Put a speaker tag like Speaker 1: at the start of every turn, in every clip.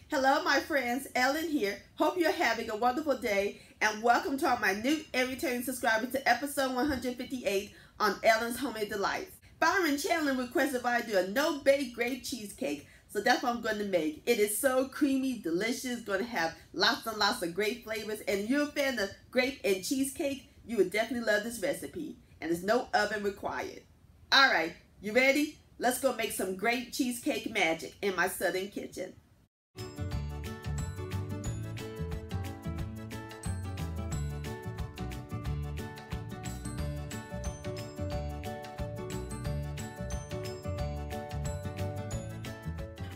Speaker 1: Hello my friends, Ellen here. Hope you're having a wonderful day and welcome to all my new and returning subscribers to episode 158 on Ellen's Homemade Delights. Byron Chandler requested if I do a no bake grape cheesecake, so that's what I'm going to make. It is so creamy, delicious, going to have lots and lots of great flavors, and if you're a fan of grape and cheesecake, you would definitely love this recipe, and there's no oven required. Alright, you ready? Let's go make some great cheesecake magic in my southern kitchen.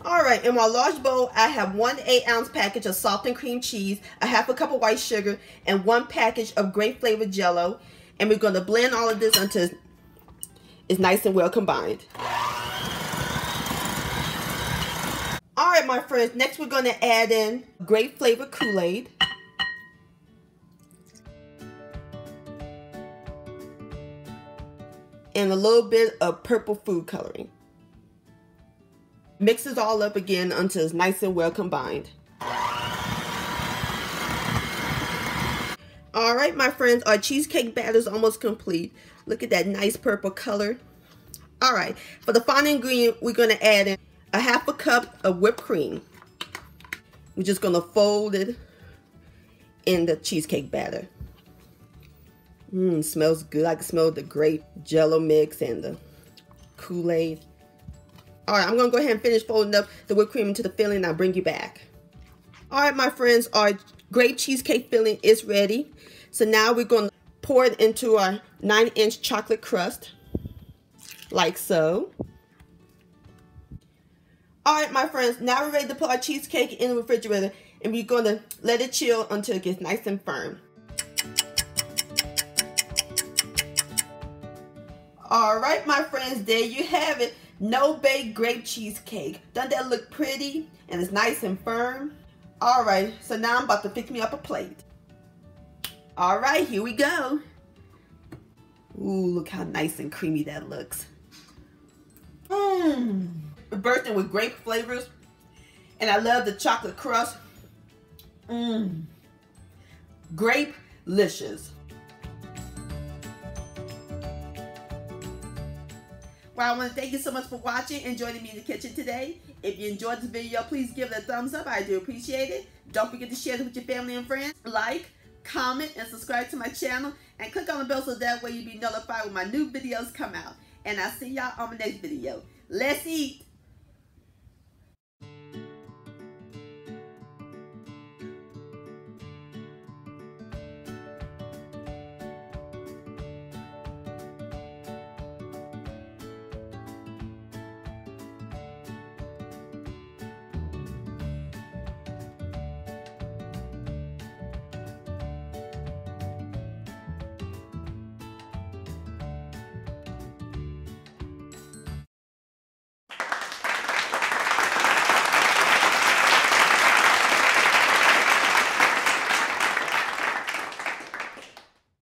Speaker 1: Alright, in my large bowl, I have 1 8-ounce package of soft and cream cheese, a half a cup of white sugar, and 1 package of grape flavor jello. And we're going to blend all of this until it's nice and well combined. Alright, my friends, next we're going to add in grape flavor kool-aid. And a little bit of purple food coloring. Mix it all up again until it's nice and well combined. Alright my friends, our cheesecake batter is almost complete. Look at that nice purple color. Alright, for the final ingredient, we're going to add in a half a cup of whipped cream. We're just going to fold it in the cheesecake batter. Smells good. I can smell the grape jello mix and the kool-aid. Alright, I'm going to go ahead and finish folding up the whipped cream into the filling and I'll bring you back. Alright my friends, our grape cheesecake filling is ready. So now we're going to pour it into our 9-inch chocolate crust. Like so. Alright my friends, now we're ready to put our cheesecake in the refrigerator and we're going to let it chill until it gets nice and firm. Alright my friends, there you have it. No bake grape cheesecake. Doesn't that look pretty? And it's nice and firm. Alright, so now I'm about to fix me up a plate. Alright, here we go. Ooh, look how nice and creamy that looks. Bursting with grape flavors. And I love the chocolate crust. Grape-licious. Well, I want to thank you so much for watching and joining me in the kitchen today. If you enjoyed this video, please give it a thumbs up. I do appreciate it. Don't forget to share it with your family and friends. Like, comment, and subscribe to my channel. And click on the bell so that way you'll be notified when my new videos come out. And I'll see y'all on my next video. Let's eat!